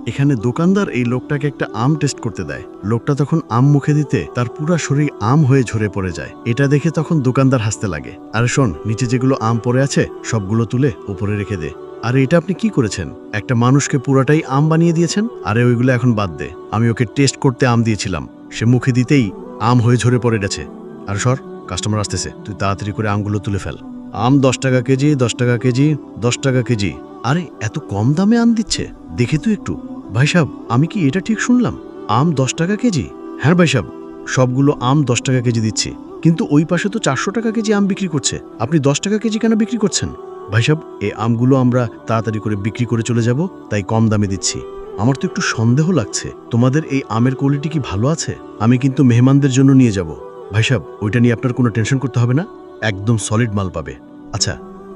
এখানে দোকানদার এই লোকটাকে একটা আম টেস্ট করতে দেয়। লোকটা তখন আম মুখে দিতে তার পুরা শরীর আম হয়ে ঝরে পড়ে যায়। এটা দেখে তখন দোকানদার হাসতে লাগে। আরে শোন, নিচে যেগুলো আম পড়ে আছে সবগুলো তুলে উপরে রেখে দে। আরে এটা আপনি কি করেছেন? একটা মানুষকে পুরাটাই আম বানিয়ে দিয়েছেন। আরে ওইগুলো এখন বাদ দে, আমি ওকে টেস্ট করতে আম দিয়েছিলাম, সে মুখে দিতেই আম হয়ে ঝরে পড়ে গেছে। আর সর, কাস্টমার আসতেছে, তুই তাড়াতাড়ি করে আমগুলো তুলে ফেল। আম 10 টাকা কেজি, 10 টাকা কেজি, 10 টাকা কেজি। আরে এত কম দামে আম দিচ্ছে, দেখে তুই একটু। ভাই সাহেব, আমি কি এটা ঠিক শুনলাম? আম 10 টাকা কেজি? হ্যাঁ ভাই সাহেব, সবগুলো আম 10 টাকা কেজি দিচ্ছি, কিন্তু ওই পাশে তো 400 টাকা কেজি আম বিক্রি করছে, আপনি 10 টাকা কেজি কেন বিক্রি করছেন? ভাই সাহেব, এই আমগুলো আমরা তাড়াতাড়ি করে বিক্রি করে চলে যাব, তাই কম দামে দিচ্ছি। আমার তো একটু সন্দেহ লাগছে, তোমাদের এই আমের কোয়ালিটি কি ভালো আছে? আমি কিন্তু মেহমানদের জন্য নিয়ে যাব। ভাই সাহেব, ওইটা নিয়ে আপনার কোনো টেনশন করতে হবে না, একদম সলিড মাল পাবে। আচ্ছা,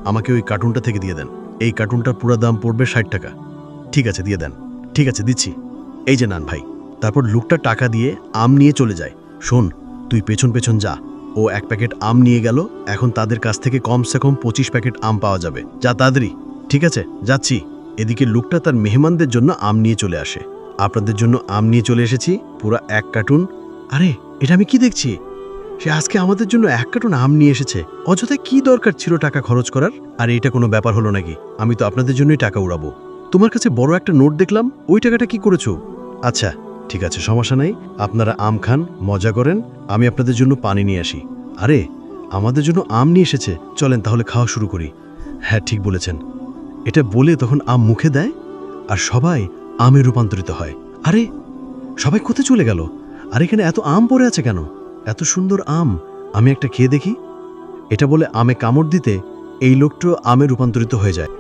আমাকে ওই কার্টুনটা থেকে দিয়ে দেন। এই কার্টুনটার পুরো দাম পড়বে 60 টাকা। ঠিক আছে, দিয়ে দেন। ঠিক আছে, দিচ্ছি। এই যে নান ভাই। তারপর লোকটা টাকা দিয়ে আম নিয়ে চলে যায়। শোন, তুই পেছন পেছন যা। ও 1 প্যাকেট আম নিয়ে গেল, এখন তাদের কাছ থেকে কমসে কম 25 প্যাকেট আম পাওয়া যাবে। যা তাড়াতাড়ি। ঠিক আছে, যাচ্ছি। এদিকে লোকটা তার মেহমানদের জন্য আম নিয়ে চলে আসে। আপনাদের জন্য আম নিয়ে চলে এসেছি, পুরো 1 কার্টুন। আরে এটা আমি কি দেখছি? সে আজকে আমাদের জন্য 1 কার্টুন আম নিয়ে এসেছে। অযথায় কি দরকার ছিল টাকা খরচ করার? আর এটা কোনো ব্যাপার হলো নাকি? আমি তো আপনাদের জন্যই টাকা উড়াবো। তোমার কাছে বড় একটা নোট দেখলাম, ওই টাকাটা কি করেছো? আচ্ছা, ঠিক আছে, সমস্যা নাই। আপনারা আম খান, মজা করেন, আমি আপনাদের জন্য পানি নিয়ে আসি। আরে আমাদের জন্য আম নিয়ে এসেছে, চলেন তাহলে খাওয়া শুরু করি। হ্যাঁ, ঠিক বলেছেন। এটা বলে তখন আম মুখে দেয়, আর সবাই আমে রূপান্তরিত হয়। আরে সবাই কোথায় চলে গেল? আর এখানে এত আম পড়ে আছে কেন? এত সুন্দর আম, আমি একটা খেয়ে দেখি। এটা বলে আমে কামড় দিতে এই লোকটা আমে রূপান্তরিত হয়ে যায়।